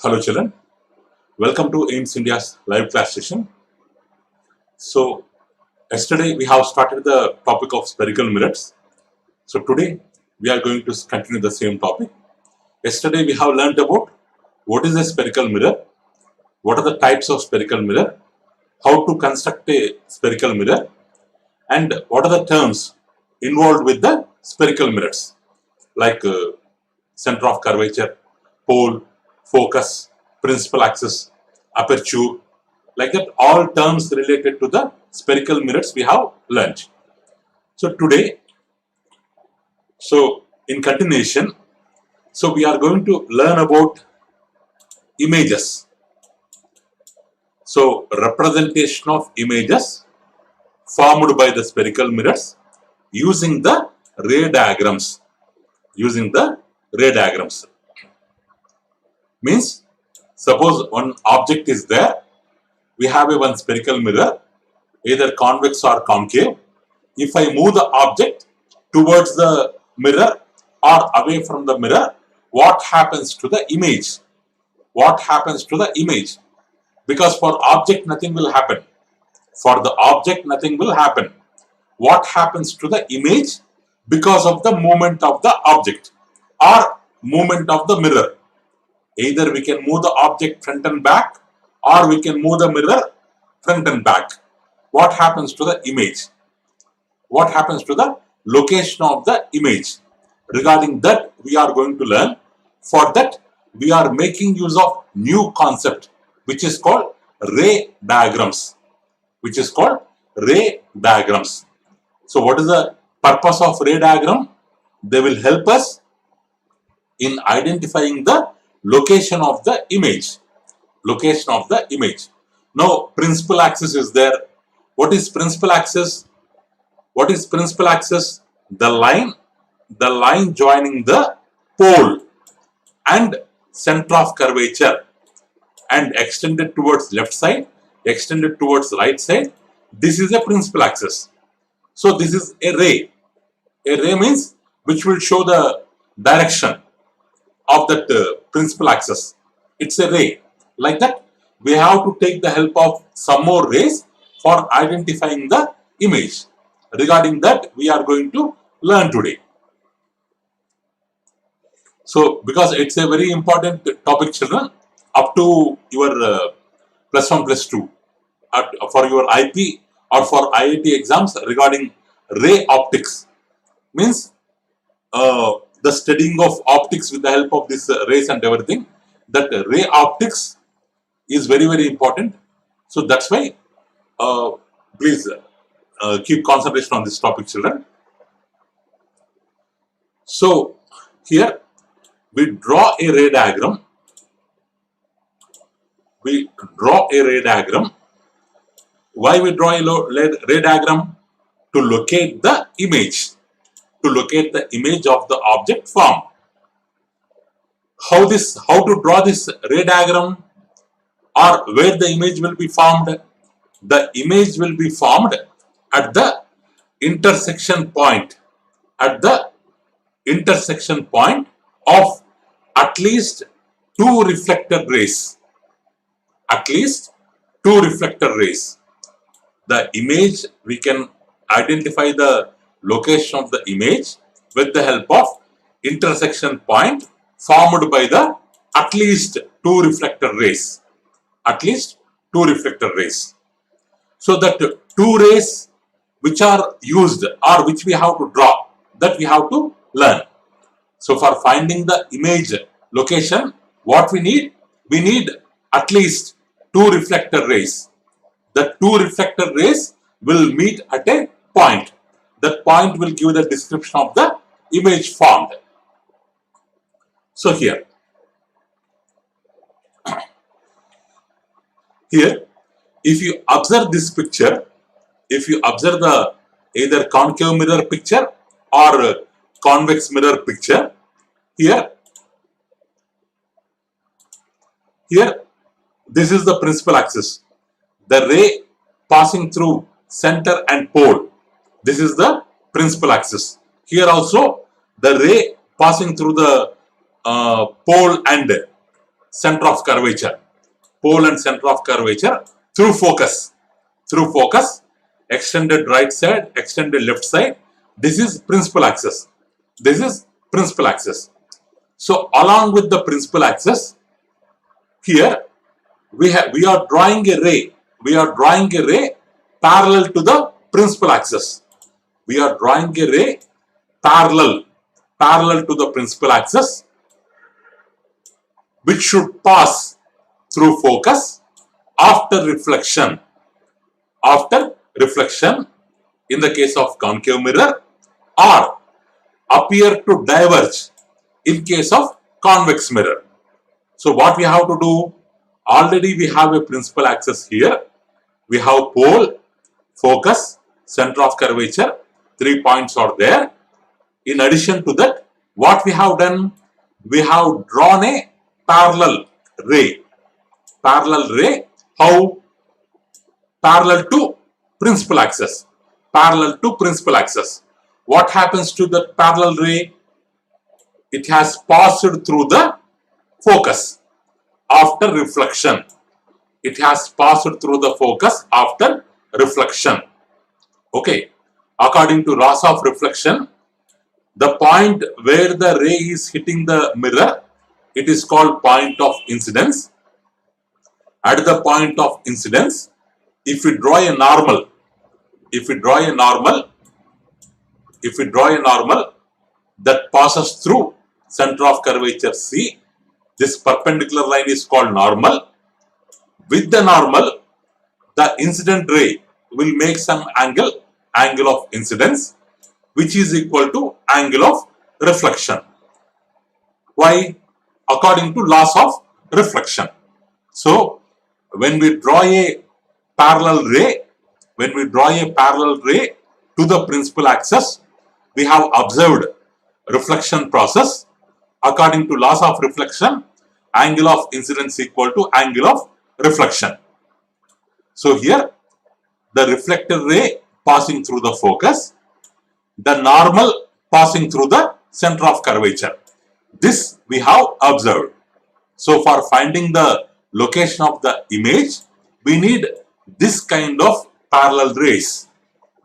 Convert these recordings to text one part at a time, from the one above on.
Hello children, welcome to AIMS India's live class session. So yesterday we have started the topic of spherical mirrors. So today we are going to continue the same topic. Yesterday we have learned about what is a spherical mirror, what are the types of spherical mirror, how to construct a spherical mirror, and what are the terms involved with the spherical mirrors like center of curvature, pole, focus, principal axis, aperture, like that, all terms related to the spherical mirrors we have learned. So today, in continuation, we are going to learn about images. So representation of images formed by the spherical mirrors using the ray diagrams. Means, suppose one object is there, we have one spherical mirror, either convex or concave. If I move the object towards the mirror or away from the mirror, what happens to the image? Because for object nothing will happen. What happens to the image? Because of the movement of the object or movement of the mirror. Either we can move the object front and back, or we can move the mirror front and back. What happens to the image? What happens to the location of the image? Regarding that, we are going to learn. For that, we are making use of new concept, which is called ray diagrams. So, what is the purpose of ray diagram? They will help us in identifying the location of the image. Now, principal axis is there. What is principal axis? The line joining the pole and center of curvature and extended towards left side, extended towards right side. This is a principal axis. So this is a ray. A ray means which will show the direction of that principal axis. It's a ray. Like that, we have to take the help of some more rays for identifying the image. Regarding that, we are going to learn today. So, because it's a very important topic, children, up to your plus 1, plus 2, for your IP or for IIT exams regarding ray optics, means the studying of optics with the help of this rays and everything, that ray optics is very, very important. So that's why please keep concentration on this topic, children. So here we draw a ray diagram. Why we draw a ray diagram? To locate the image. Of the object form. How to draw this ray diagram, or where the image will be formed? The image will be formed at the intersection point. Of at least two reflected rays. The image, we can identify the location of the image with the help of intersection point formed by the at least two reflector rays. So that two rays which are used or which we have to draw, that we have to learn. So for finding the image location, what we need? We need at least two reflector rays. The two reflector rays will meet at a point. That point will give the description of the image formed. So here, if you observe this picture, if you observe the either concave mirror picture or convex mirror picture, here this is the principal axis. The ray passing through center and pole. This is the principal axis. Here also the ray passing through the pole and center of curvature. Pole and center of curvature through focus. Through focus, extended right side, extended left side. This is principal axis. This is principal axis. So along with the principal axis, here we are drawing a ray. We are drawing a ray parallel to the principal axis. We are drawing a ray parallel to the principal axis, which should pass through focus after reflection. After reflection, in the case of concave mirror, or appear to diverge in case of convex mirror. So what we have to do? Already we have a principal axis here. We have pole, focus, center of curvature. 3 points are there. In addition to that, what we have done? We have drawn a parallel ray. Parallel ray. How? Parallel to principal axis. Parallel to principal axis. What happens to the parallel ray? It has passed through the focus after reflection. It has passed through the focus after reflection. Okay. According to laws of reflection, the point where the ray is hitting the mirror, it is called point of incidence. At the point of incidence, if we draw a normal, that passes through center of curvature C, this perpendicular line is called normal. With the normal, the incident ray will make some angle of incidence, which is equal to angle of reflection. Why? According to laws of reflection. So, when we draw a parallel ray to the principal axis, we have observed reflection process. According to laws of reflection, angle of incidence equal to angle of reflection. So here, the reflected ray passing through the focus, the normal passing through the center of curvature. This we have observed. So for finding the location of the image, we need this kind of parallel rays.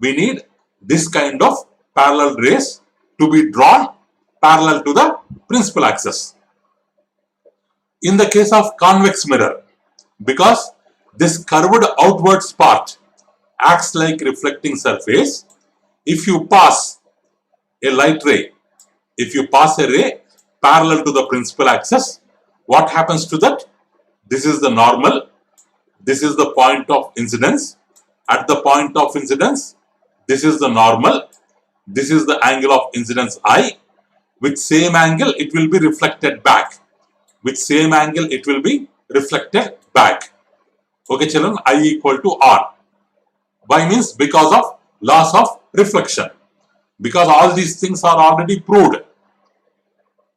We need this kind of parallel rays to be drawn parallel to the principal axis. In the case of convex mirror, because this curved outwards part acts like reflecting surface, if you pass a light ray, if you pass a ray parallel to the principal axis, what happens to that? This is the normal, this is the point of incidence. At the point of incidence, this is the normal, this is the angle of incidence I. With same angle, it will be reflected back. With same angle, it will be reflected back. Okay, children, I equal to R. Why means? Because of laws of reflection. Because all these things are already proved.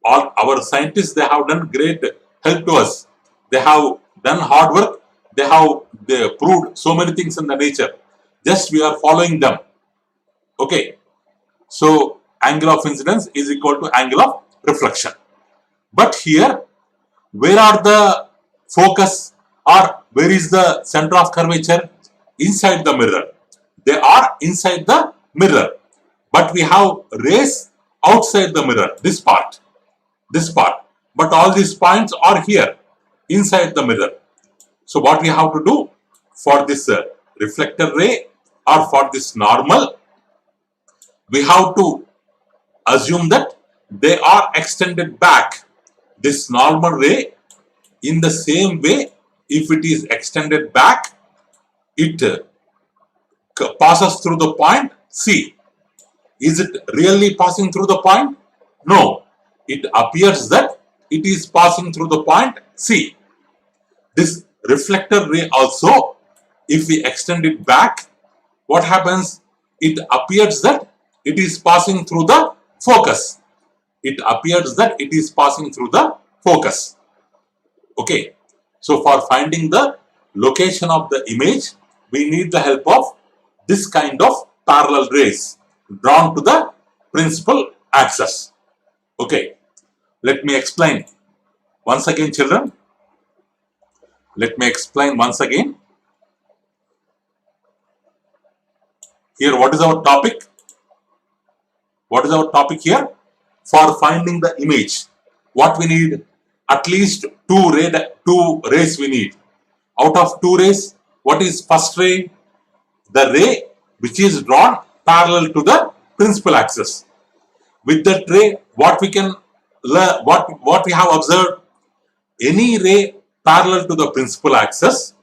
All our scientists, they have done great help to us. They have done hard work. They proved so many things in the nature. Just we are following them. Okay. So angle of incidence is equal to angle of reflection. But here, where are the focus or where is the center of curvature? Inside the mirror. They are inside the mirror. But we have rays outside the mirror. This part. But all these points are here inside the mirror. So what we have to do for this reflector ray or for this normal, we have to assume that they are extended back. This normal ray, in the same way, if it is extended back, it passes through the point C. Is it really passing through the point? No. It appears that it is passing through the point C. This reflector ray also, if we extend it back, what happens? It appears that it is passing through the focus. It appears that it is passing through the focus. Okay. So for finding the location of the image, we need the help of this kind of parallel rays drawn to the principal axis. Okay. Let me explain. Once again, children, Let me explain once again. Here, what is our topic? What is our topic here? For finding the image, what we need? At least two rays we need. Out of two rays, what is first ray? The ray which is drawn parallel to the principal axis. With that ray, what we can learn, what we have observed, any ray parallel to the principal axis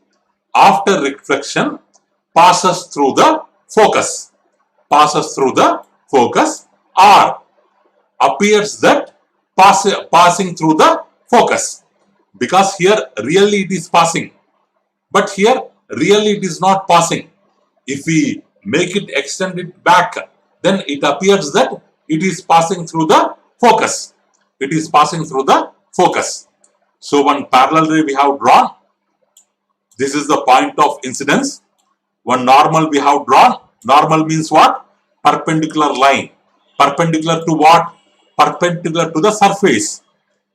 after reflection passes through the focus, or appears that passing through the focus, because here really it is passing, but here really it is not passing. If we make it extend it back, then it appears that it is passing through the focus. It is passing through the focus. So one parallel ray we have drawn. This is the point of incidence. One normal we have drawn. Normal means what? Perpendicular line. Perpendicular to what? Perpendicular to the surface.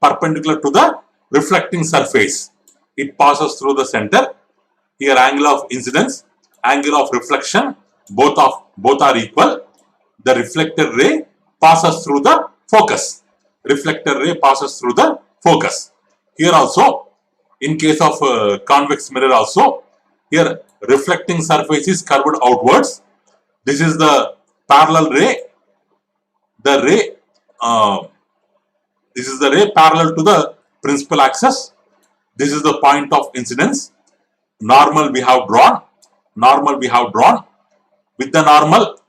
Perpendicular to the reflecting surface. It passes through the center. Here angle of incidence, angle of reflection, both are equal. The reflected ray passes through the focus. Reflected ray passes through the focus. Here also, in case of convex mirror also, here reflecting surface is curved outwards. This is the parallel ray. This is the ray parallel to the principal axis. This is the point of incidence. Normal we have drawn. With the normal,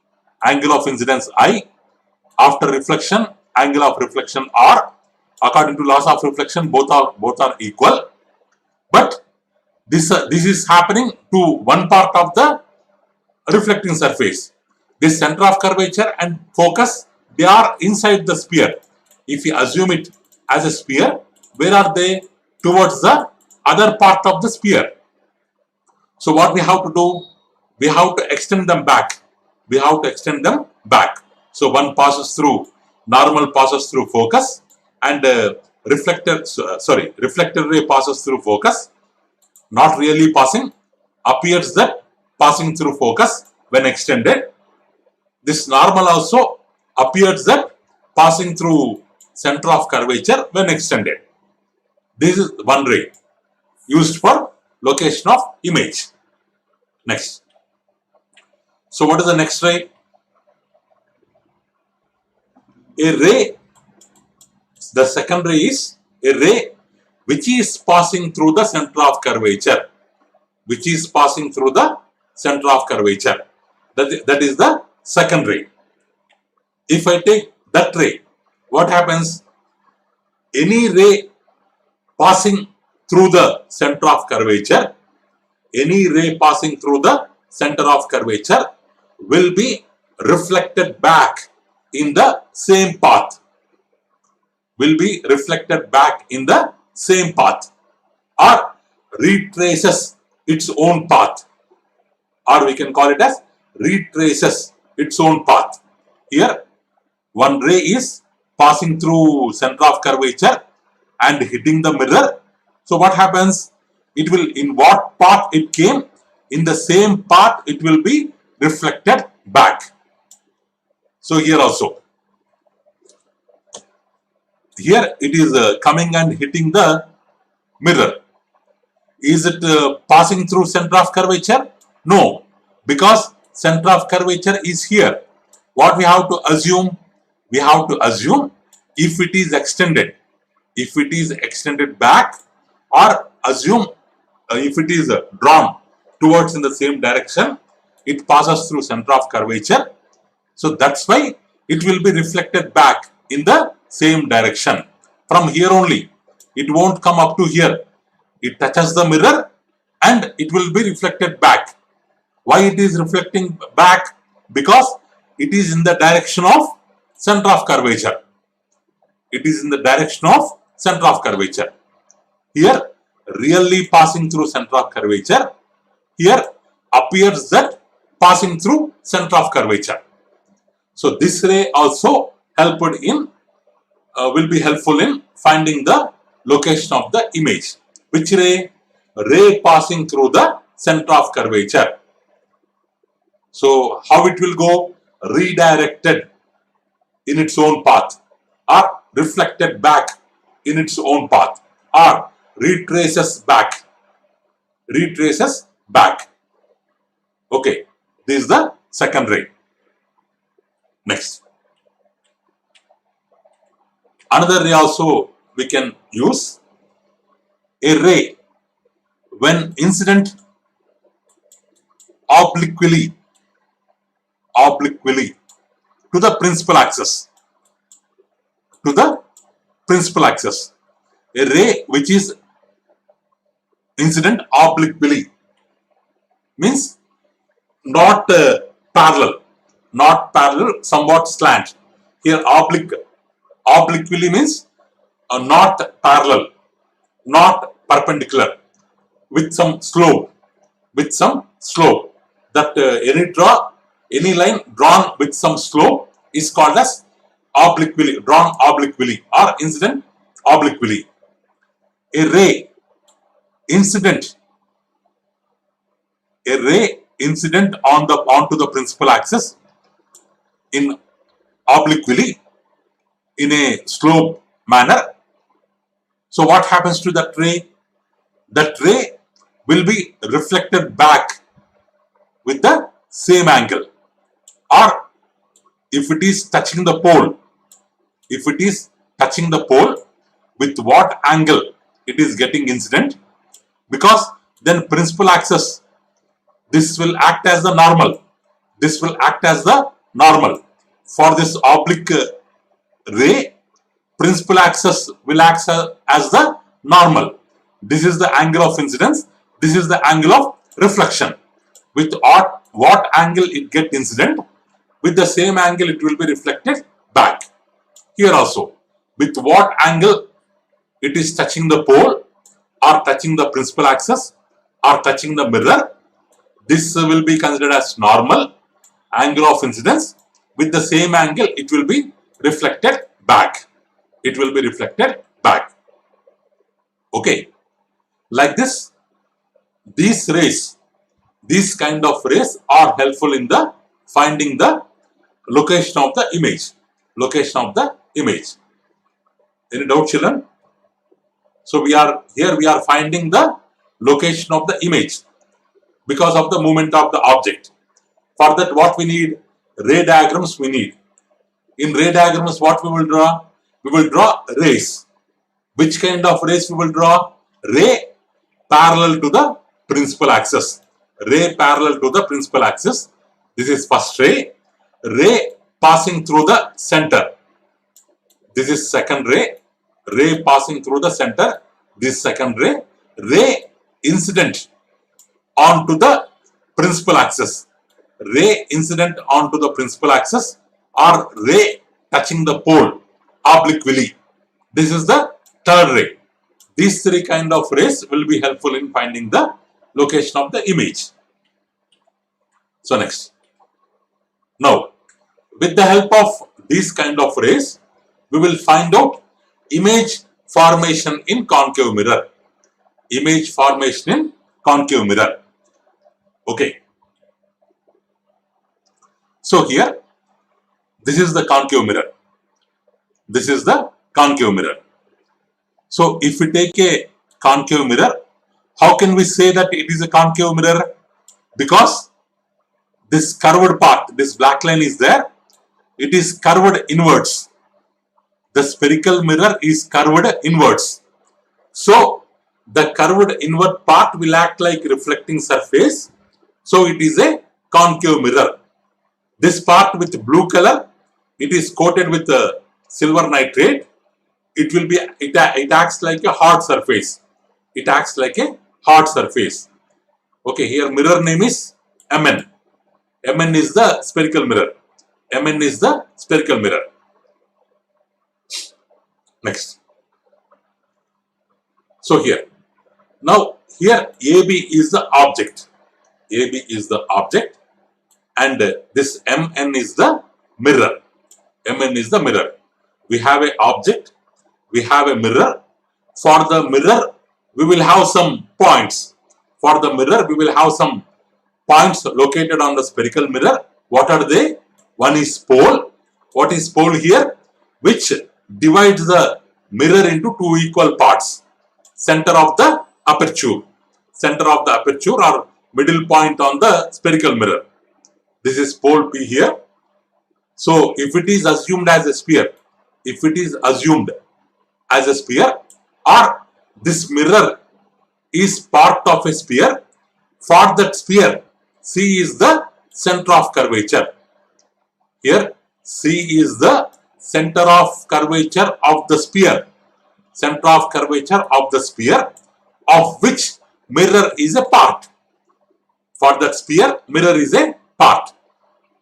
angle of incidence I. After reflection, angle of reflection R. According to laws of reflection, both are equal. But this is happening to one part of the reflecting surface. This center of curvature and focus, they are inside the sphere. If we assume it as a sphere, where are they? Towards the other part of the sphere. So what we have to do? We have to extend them back. So one passes through, normal passes through focus, and reflected ray passes through focus. Not really passing, appears that passing through focus when extended. This normal also appears that passing through center of curvature when extended. This is one ray used for location of image. Next. So what is the next ray? A ray, the second ray is a ray which is passing through the center of curvature. That is the second ray. If I take that ray, what happens? Any ray passing through the center of curvature, will be reflected back in the same path. Or retraces its own path, or we can call it as retraces its own path. Here one ray is passing through center of curvature and hitting the mirror. So what happens? It will, in what path it came, in the same path it will be reflected back. So here also, here it is coming and hitting the mirror. Is it passing through center of curvature? No, because center of curvature is here. What we have to assume? We have to assume if it is extended back, or assume if it is drawn towards in the same direction, it passes through center of curvature. So that's why it will be reflected back in the same direction. From here only, it won't come up to here. It touches the mirror and it will be reflected back. Why it is reflecting back? Because it is in the direction of center of curvature. Here, really passing through center of curvature. Here appears that passing through center of curvature. So this ray also will be helpful in finding the location of the image. Which ray? ray passing through the center of curvature. So how it will go? Redirected in its own path, or reflected back in its own path, or retraces back. Retraces back. Okay, this is the second ray. Next, another ray also we can use. A ray when incident obliquely to the principal axis. To the principal axis. A ray which is incident obliquely means not parallel, somewhat slant. Here obliquely means not parallel, not perpendicular, with some slope. That any line drawn with some slope is called as drawn obliquely or incident obliquely. A ray incident onto the principal axis in obliquely in a slope manner. So what happens to that ray? That ray will be reflected back with the same angle, or if it is touching the pole, with what angle it is getting incident, because then principal axis, this will act as the normal. For this oblique ray, principal axis will act as the normal. This is the angle of incidence, this is the angle of reflection. With what angle it get incident, with the same angle it will be reflected back. Here also, with what angle it is touching the pole, or touching the principal axis, or touching the mirror, this will be considered as normal angle of incidence. With the same angle it will be reflected back. Okay, like this, these kind of rays are helpful in the finding the location of the image. Any doubt, children? So we are finding the location of the image because of the movement of the object. For that, what we need? Ray diagrams we need. In ray diagrams, what we will draw? We will draw rays. Which kind of rays we will draw? Ray parallel to the principal axis. This is first ray. Ray passing through the center. This is second ray. Ray passing through the center. This second ray. Ray incident onto the principal axis. Or ray touching the pole obliquely. This is the third ray. These three kind of rays will be helpful in finding the location of the image. So next. Now, with the help of these kind of rays, we will find out image formation in concave mirror. Okay. So here, this is the concave mirror. So if we take a concave mirror, how can we say that it is a concave mirror? Because this curved part, this black line is there, it is curved inwards. The spherical mirror is curved inwards. So the curved inward part will act like reflecting surface. So it is a concave mirror. This part with blue color, it is coated with silver nitrate. It acts like a hard surface. Okay, here mirror name is Mn. Mn is the spherical mirror. Next. So here. Now here AB is the object. And this Mn is the mirror. We have an object. We have a mirror. For the mirror, we will have some points. For the mirror, we will have some points located on the spherical mirror. What are they? One is pole. What is pole here? Which divides the mirror into two equal parts. Center of the aperture. Center of the aperture or middle point on the spherical mirror. This is pole P here. So if it is assumed as a sphere, if it is assumed as a sphere, or this mirror is part of a sphere, for that sphere, C is the center of curvature. Here, C is the center of curvature of the sphere. Center of curvature of the sphere, of which mirror is a part. For that sphere, mirror is a part.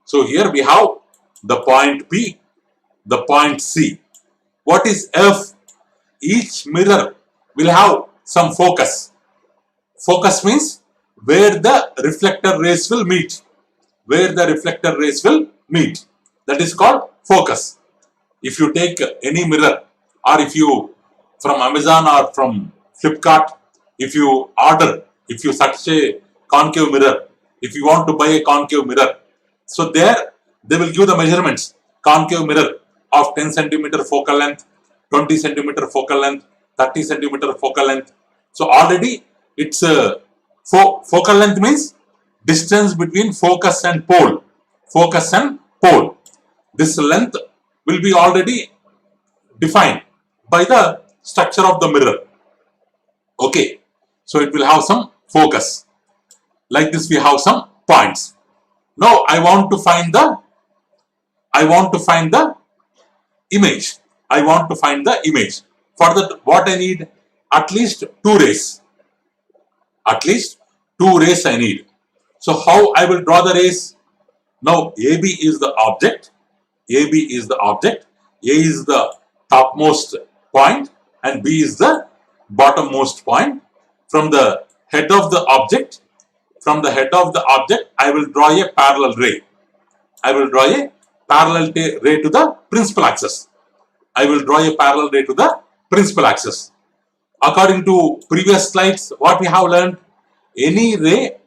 So here we have the point P, the point C. What is F? Each mirror will have some focus. Focus means where the reflector rays will meet. Where the reflector rays will meet. That is called focus. If you take any mirror, or if you from Amazon or from Flipkart, if you search a concave mirror, if you want to buy a concave mirror, so there they will give the measurements. Concave mirror of 10 centimeter focal length, 20 centimeter focal length, 30 centimeter focal length. So already it's focal length means distance between focus and pole. Focus and pole. This length will be already defined by the structure of the mirror. Okay. So it will have some focus. Like this we have some points. Now I want to find the image. I want to find the image. For that, what I need? At least two rays. At least two rays I need. So how I will draw the rays? Now AB is the object. AB is the object. A is the topmost point and B is the bottommost point. From the head of the object, I will draw a parallel ray. I will draw a parallel ray to the principal axis. I will draw a parallel ray to the principal axis. According to previous slides, what we have learned, any ray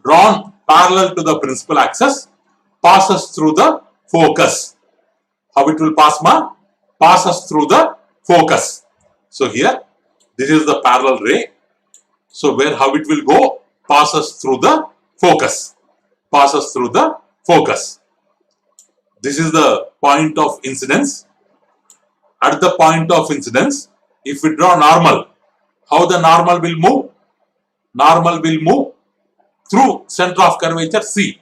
drawn parallel to the principal axis passes through the focus. How it will pass, ma? Passes through the focus. So here, this is the parallel ray. So how it will go? Passes through the focus. Passes through the focus. This is the point of incidence. At the point of incidence, if we draw normal, how the normal will move? Normal will move through center of curvature C.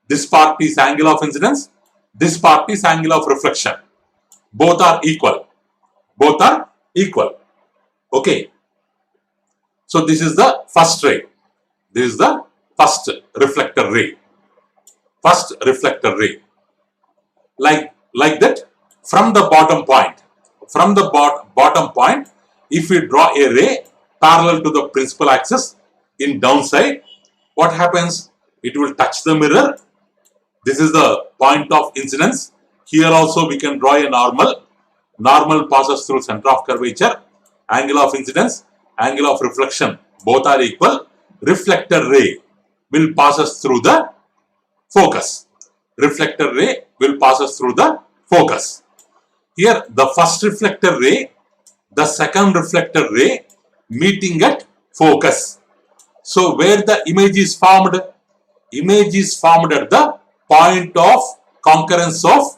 This part is angle of incidence. This part is angle of reflection. Both are equal. Both are equal. Okay. So this is the first ray. This is the first reflector ray. First reflector ray. Like that, from the bottom point. From the bottom point, if we draw a ray parallel to the principal axis in downside, what happens? It will touch the mirror. This is the point of incidence. Here also we can draw a normal. Normal passes through center of curvature. Angle of incidence, angle of reflection, both are equal. Reflector ray will passes through the focus. Reflector ray will passes through the focus. Here the first reflector ray, the second reflector ray meeting at focus. So where the image is formed? Image is formed at the point of concurrence of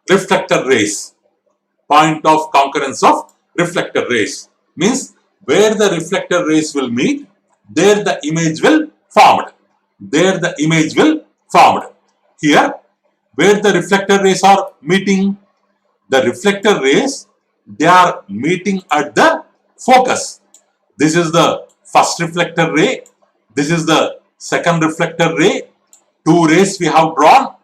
reflector rays. Point of concurrence of reflector rays means where the reflector rays will meet, there the image will formed. There the image will formed. Here, where the reflector rays are meeting, the reflector rays, they are meeting at the focus. This is the first reflector ray. This is the second reflector ray. Two rays we have drawn.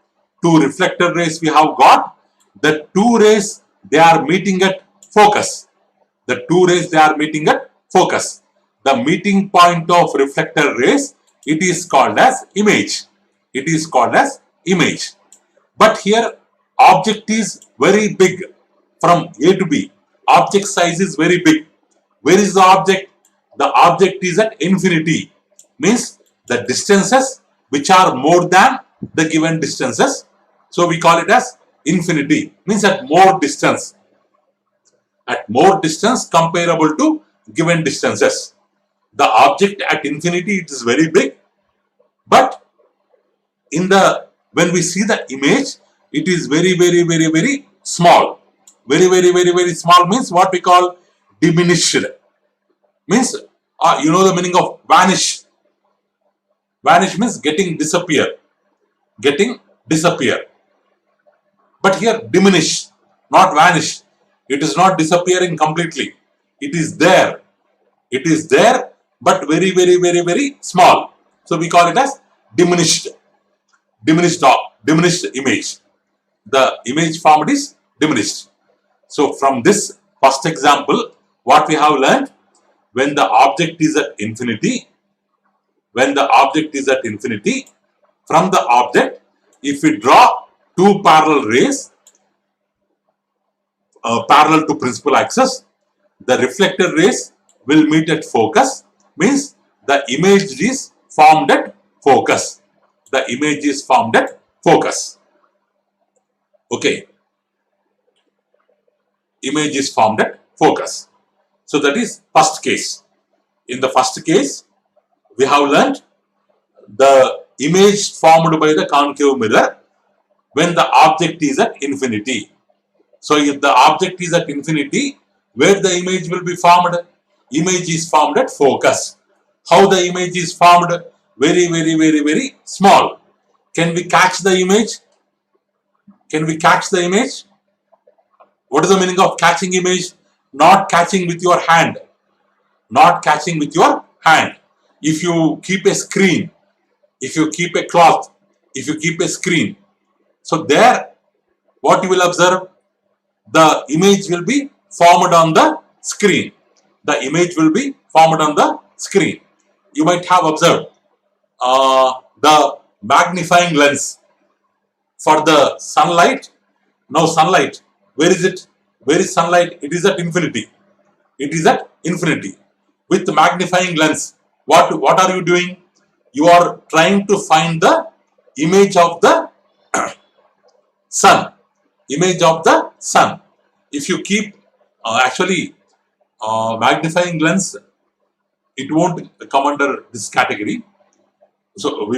Two reflector rays we have got. The two rays, they are meeting at focus. The two rays, they are meeting at focus. The meeting point of reflector rays, it is called as image. It is called as image. But here, object is very big from A to B. Object size is very big. Where is the object? the object is at infinity, means the distances which are more than the given distances. So we call it as infinity, means at more distance comparable to given distances. The object at infinity, it is very big, but when we see the image, it is very small. Very small means what we call diminished. Means you know the meaning of vanish. Vanish means getting disappear. But here diminish, not vanish. It is not disappearing completely. It is there, but very small. So we call it as diminished image. The image formed is diminished. So from this first example, what we have learned, when the object is at infinity, from the object, if we draw two parallel rays parallel to principal axis, the reflected rays will meet at focus, means the image is formed at focus. Okay. Image is formed at focus. So that is first case. In the first case, we have learnt the image formed by the concave mirror when the object is at infinity. So if the object is at infinity, where the image will be formed? Image is formed at focus. How the image is formed? Very small. Can we catch the image? What is the meaning of catching image? Not catching with your hand. If you keep a screen, if you keep a cloth, if you keep a screen, so there, what you will observe? The image will be formed on the screen. You might have observed the magnifying lens for the sunlight. Now sunlight, where is it? Where is sunlight? It is at infinity. With the magnifying lens, what are you doing? You are trying to find the image of the sun. If you keep magnifying lens, it won't come under this category. So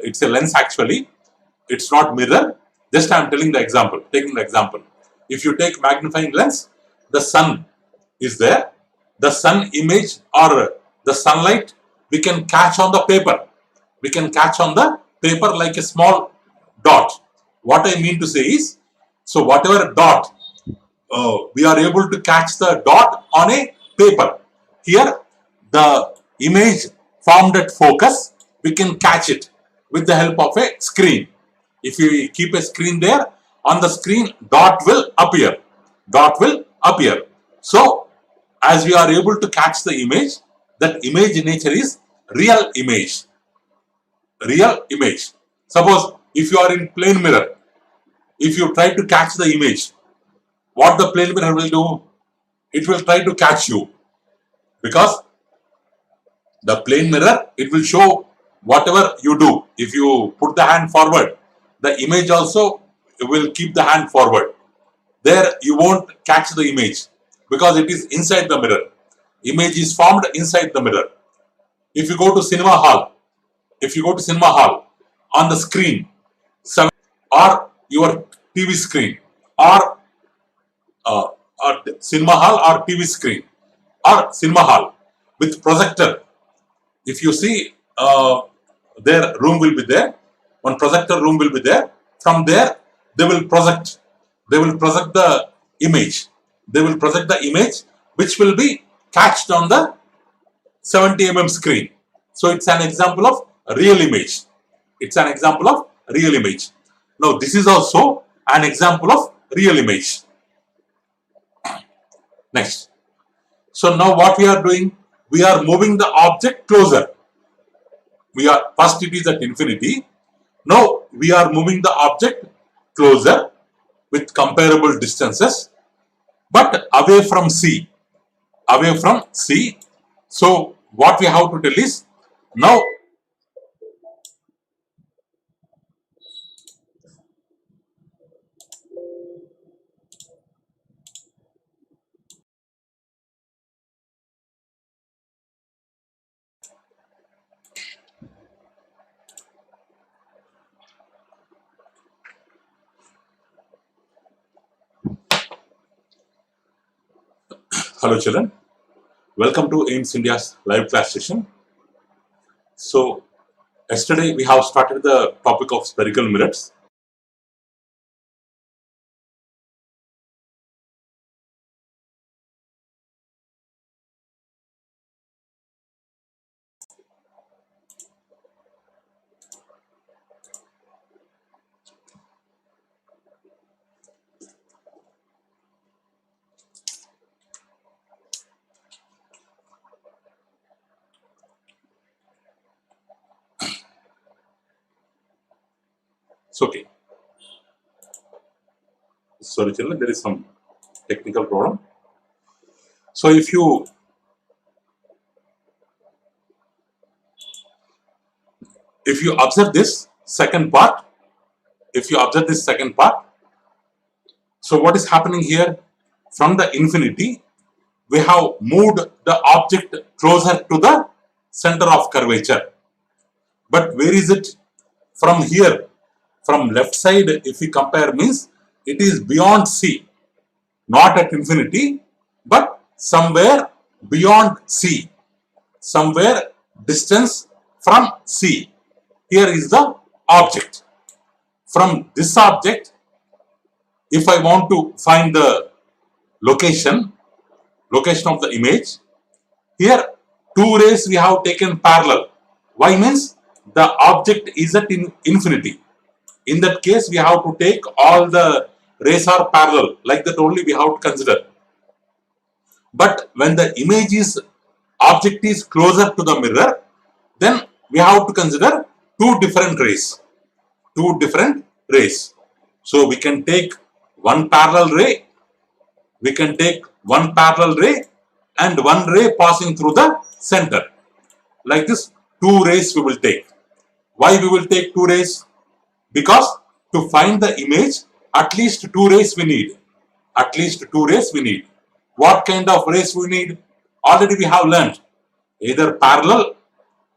it's a lens actually. It's not mirror. Just I am taking the example. If you take magnifying lens, the sun is there. The sun image or the sunlight we can catch on the paper. Like a small dot. What I mean to say is, so whatever dot, we are able to catch the dot on a paper. Here, the image formed at focus, we can catch it with the help of a screen. If you keep a screen there, on the screen, dot will appear. So, as we are able to catch the image, that image in nature is real image. Suppose if you are in plane mirror, if you try to catch the image, what the plane mirror will do? It will try to catch you, because the plane mirror, it will show whatever you do. If you put the hand forward, the image also will keep the hand forward. There you won't catch the image because it is inside the mirror. Image is formed inside the mirror. If you go to cinema hall, on the screen, or your TV screen, or cinema hall or TV screen, or cinema hall with projector, if you see their room will be there, one projector room will be there. From there, they will project the image. Which will be catched on the 70 mm screen. So it's an example of real image. Now this is also an example of real image. Next. So now what we are doing? We are moving the object closer. First it is at infinity. Now we are moving the object closer with comparable distances, but away from C. So what we have to tell is, now hello children, welcome to AIMS India's live class session. So yesterday we have started the topic of spherical mirrors. It's okay. Sorry children, there is some technical problem. So if you observe this second part, so what is happening here? From the infinity, we have moved the object closer to the center of curvature. But where is it? From here, from left side, if we compare, means it is beyond C, not at infinity, but somewhere beyond C, somewhere distance from C. Here is the object. From this object, if I want to find the location of the image, here two rays we have taken parallel. Why? Means the object is at infinity. In that case, we have to take all the rays are parallel. Like that only we have to consider. But when the object is closer to the mirror, then we have to consider two different rays. So we can take one parallel ray. And one ray passing through the center. Like this, two rays we will take. Why we will take two rays? Because to find the image, at least two rays we need. What kind of rays we need? Already we have learned. Either parallel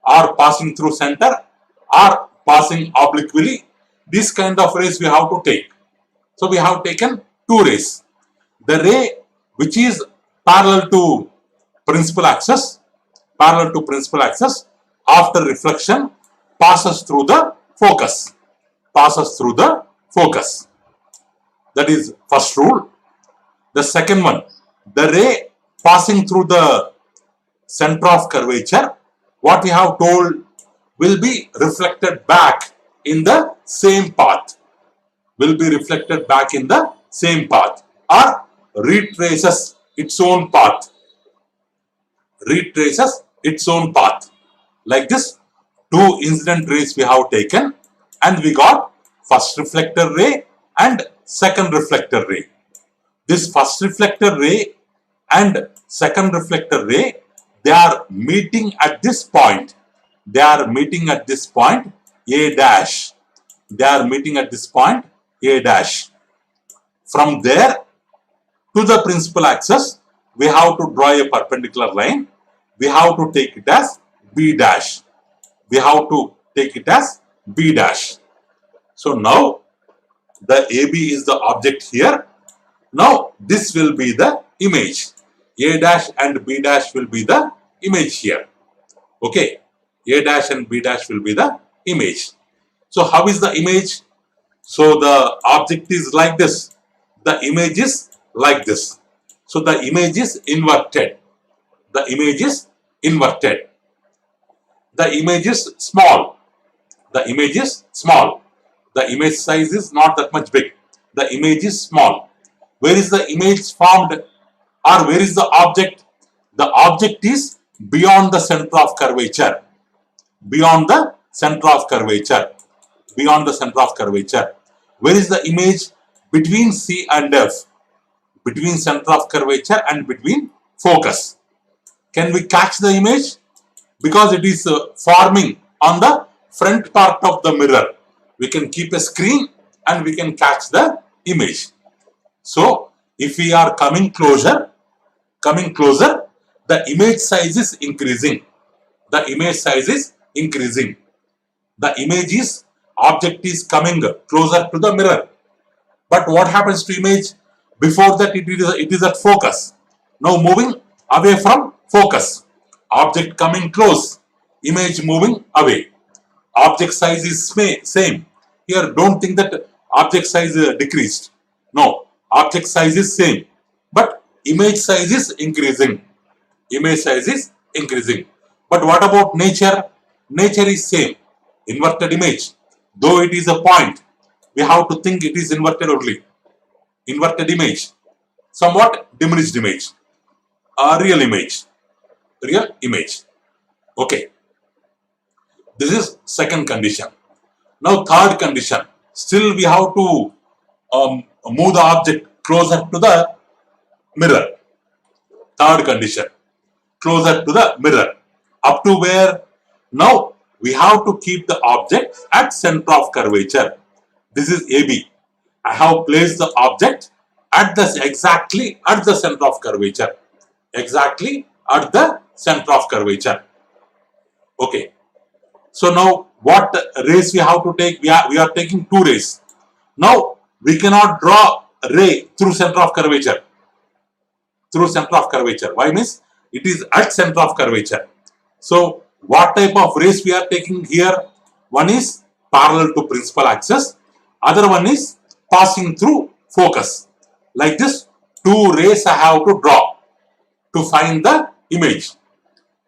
or passing through center or passing obliquely. This kind of rays we have to take. So we have taken two rays. The ray which is parallel to principal axis, after reflection passes through the focus. That is first rule. The second one, the ray passing through the center of curvature, what we have told, will be reflected back in the same path. Or retraces its own path. Like this, two incident rays we have taken, and we got first reflector ray and second reflector ray. This first reflector ray and second reflector ray, they are meeting at this point. A dash. From there to the principal axis, we have to draw a perpendicular line. We have to take it as B dash. So now the AB is the object here. Now this will be the image. A dash and B dash will be the image here. Okay. A dash and B dash will be the image. So how is the image? So the object is like this. The image is like this. So the image is inverted. The image is small. The image size is not that much big. The image is small. Where is the image formed? Or where is the object? The object is beyond the center of curvature. Where is the image? Between C and F. Between center of curvature and between focus. Can we catch the image? because it is forming on the front part of the mirror. We can keep a screen and we can catch the image. So if we are coming closer, the image size is increasing. The image size is increasing. The image is, object is coming closer to the mirror. But what happens to image? Before that it is at focus. Now moving away from focus. Object coming close. Image moving away. Object size is same. Here don't think that object size decreased. No, object size is same. But image size is increasing. Image size is increasing. But what about nature? Nature is same. Inverted image. Though it is a point, we have to think it is inverted only. Inverted image. Somewhat diminished image. Real image. Real image. Okay. This is second condition. Now third condition. Still we have to move the object closer to the mirror. Third condition. Closer to the mirror. Up to where? Now we have to keep the object at center of curvature. This is AB. I have placed the object at exactly at the center of curvature. Exactly at the center of curvature. Okay. So now what rays we have to take? We are taking two rays. Now we cannot draw a ray through center of curvature. Through center of curvature. Why means it is at center of curvature. So what type of rays we are taking here? One is parallel to principal axis. Other one is passing through focus. Like this, two rays I have to draw to find the image.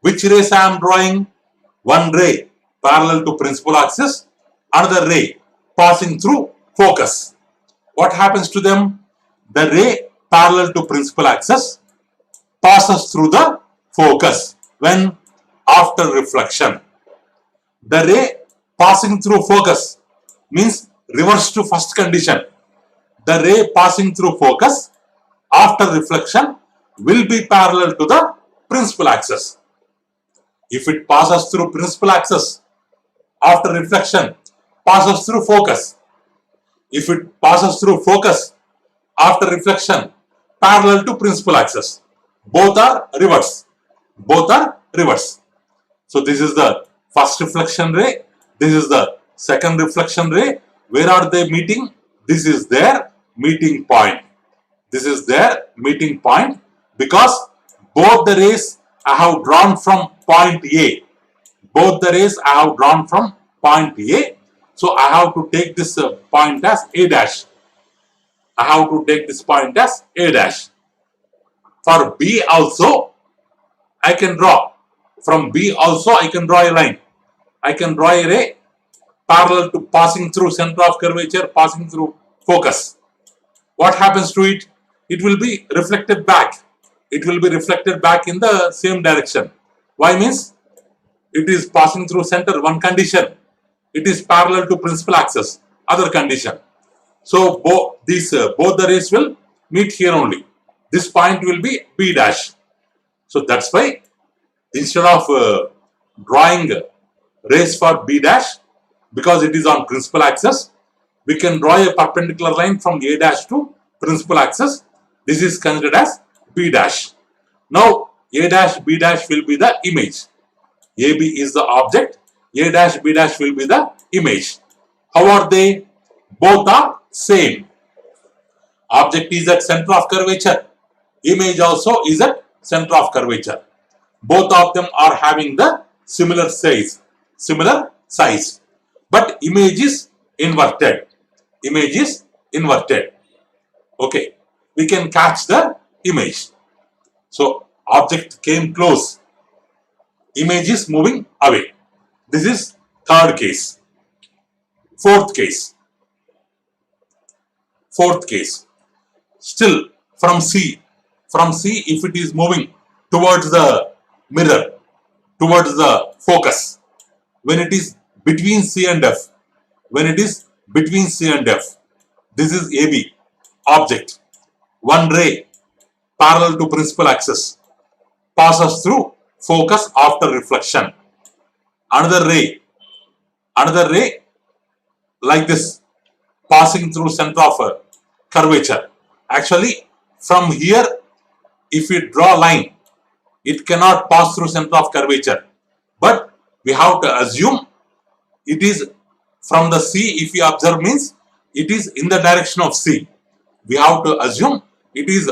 Which rays I am drawing? One ray parallel to principal axis, another ray passing through focus. What happens to them? The ray parallel to principal axis passes through the focus when after reflection. The ray passing through focus means reverse to first condition. The ray passing through focus after reflection will be parallel to the principal axis. If it passes through principal axis after reflection, passes through focus. If it passes through focus after reflection, parallel to principal axis. Both are reverse. Both are reverse. So this is the first reflection ray. This is the second reflection ray. Where are they meeting? This is their meeting point. This is their meeting point because both the rays I have drawn from point A. Both the rays I have drawn from point A. So I have to take this point as A dash. I have to take this point as A dash. For B also, I can draw. From B also, I can draw a line. I can draw a ray parallel to passing through center of curvature, passing through focus. What happens to it? It will be reflected back. It will be reflected back in the same direction. Why means? It is passing through center, one condition. It is parallel to principal axis, other condition. So both the rays will meet here only. This point will be B dash. So that's why instead of drawing rays for B dash, because it is on principal axis, we can draw a perpendicular line from A dash to principal axis. This is considered as B dash. Now A dash, B dash will be the image. AB is the object. A dash, B dash will be the image. How are they? Both are same. Object is at center of curvature. Image also is at center of curvature. Both of them are having the similar size. Similar size. But image is inverted. Image is inverted. Okay. We can catch the image. So object came close. Image is moving away. This is third case. Fourth case. Fourth case. Still from C. From C, if it is moving towards the mirror, towards the focus, when it is between C and F, when it is between C and F, this is AB, object. One ray parallel to principal axis passes through focus after reflection. Another ray like this passing through center of curvature. Actually, from here, if we draw a line, it cannot pass through center of curvature. But we have to assume it is from the C. If we observe, means it is in the direction of C. We have to assume it is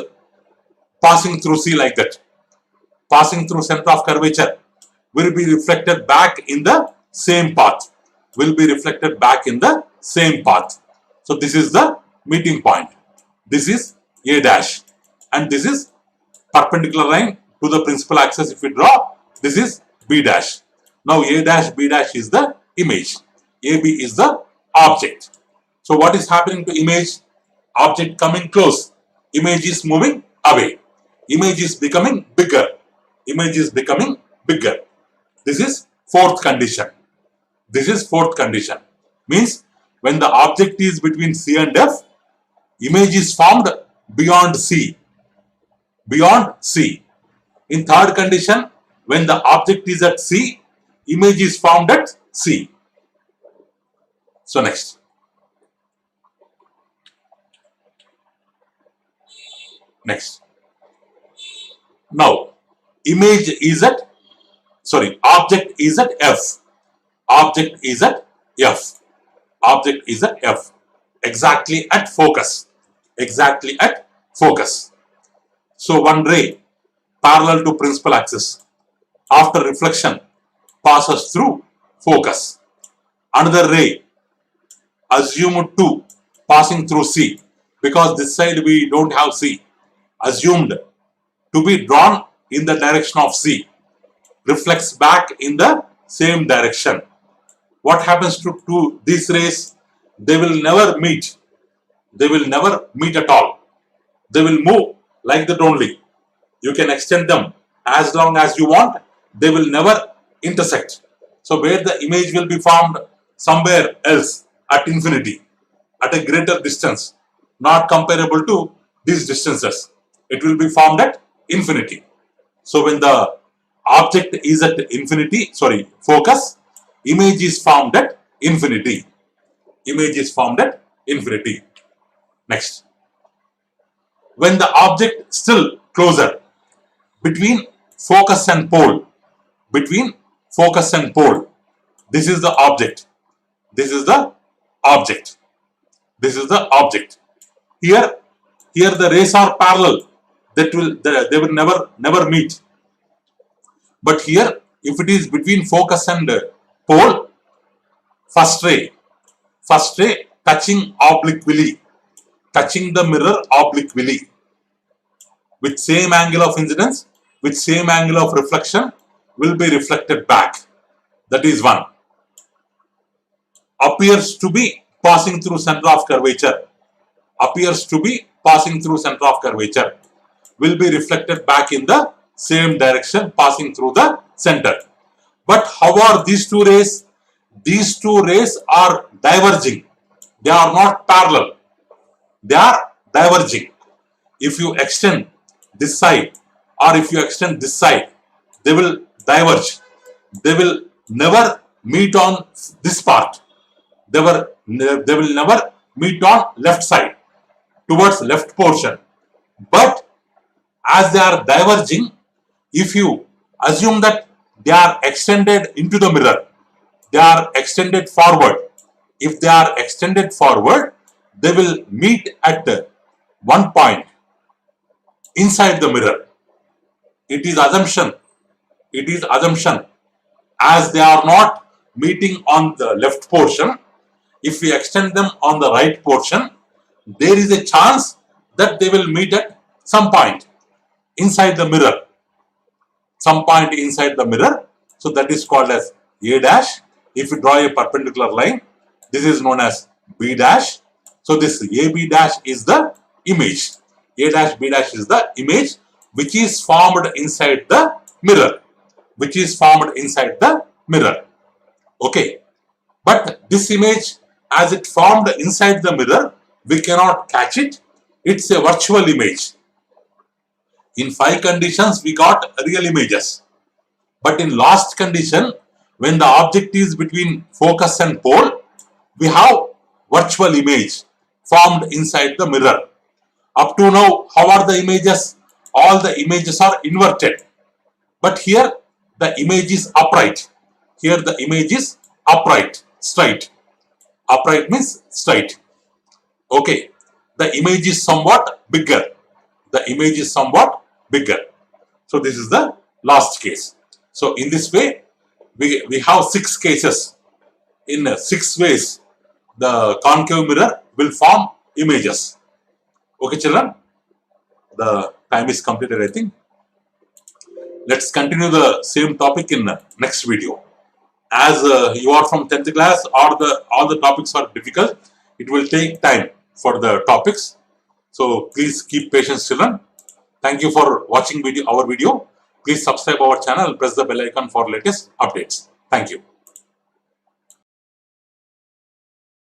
passing through C like that. Passing through center of curvature will be reflected back in the same path. Will be reflected back in the same path. So this is the meeting point. This is A dash, and this is perpendicular line to the principal axis. If we draw, this is B dash. Now A dash, B dash is the image. AB is the object. So what is happening to image? Object coming close. Image is moving away. Image is becoming bigger. Image is becoming bigger. This is fourth condition. This is fourth condition. Means when the object is between C and F, image is formed beyond C. Beyond C. In third condition, when the object is at C, image is formed at C. So next. Next. Now, image is at, object is at F. Object is at F. Object is at F. Exactly at focus. Exactly at focus. So one ray parallel to principal axis after reflection passes through focus. Another ray assumed to passing through C, because this side we don't have C, assumed to be drawn in the direction of C, reflects back in the same direction. What happens to these rays? They will never meet. They will never meet at all. They will move like that only. You can extend them as long as you want. They will never intersect. So where the image will be formed? Somewhere else at infinity, at a greater distance, not comparable to these distances. It will be formed at infinity. So when the object is at infinity, focus, image is formed at infinity. Image is formed at infinity. Next. When the object still closer, between focus and pole, between focus and pole, this is the object. This is the object. This is the object. Here the rays are parallel. They will never meet. But here, if it is between focus and pole, first ray touching obliquely, touching the mirror obliquely, with same angle of incidence, with same angle of reflection, will be reflected back. That is one. Appears to be passing through center of curvature. Appears to be passing through center of curvature. Will be reflected back in the same direction, passing through the center. But how are these two rays? These two rays are diverging. They are not parallel. They are diverging. If you extend this side or if you extend this side, they will diverge. They will never meet on this part. They will never meet on left side, towards left portion. But as they are diverging, if you assume that they are extended into the mirror, they are extended forward. If they are extended forward, they will meet at one point inside the mirror. It is assumption. It is assumption. As they are not meeting on the left portion, if we extend them on the right portion, there is a chance that they will meet at some point inside the mirror. Some point inside the mirror. So that is called as A dash. If you draw a perpendicular line, this is known as B dash. So this AB dash is the image. A dash, B dash is the image which is formed inside the mirror. Which is formed inside the mirror. Okay. But this image, as it formed inside the mirror, we cannot catch it. It's a virtual image. In 5 conditions, we got real images. But in last condition, when the object is between focus and pole, we have virtual image formed inside the mirror. Up to now, how are the images? All the images are inverted. But here the image is upright. Here the image is upright, straight. Upright means straight. Okay. The image is somewhat bigger. The image is somewhat bigger. So this is the last case. So in this way, we have 6 cases. In 6 ways, the concave mirror will form images. Okay, children? The time is completed, I think. Let's continue the same topic in next video. As you are from 10th class, or all the topics are difficult, it will take time for the topics. So please keep patience, children. Thank you for watching our video. Please subscribe our channel, press the bell icon for latest updates. Thank you.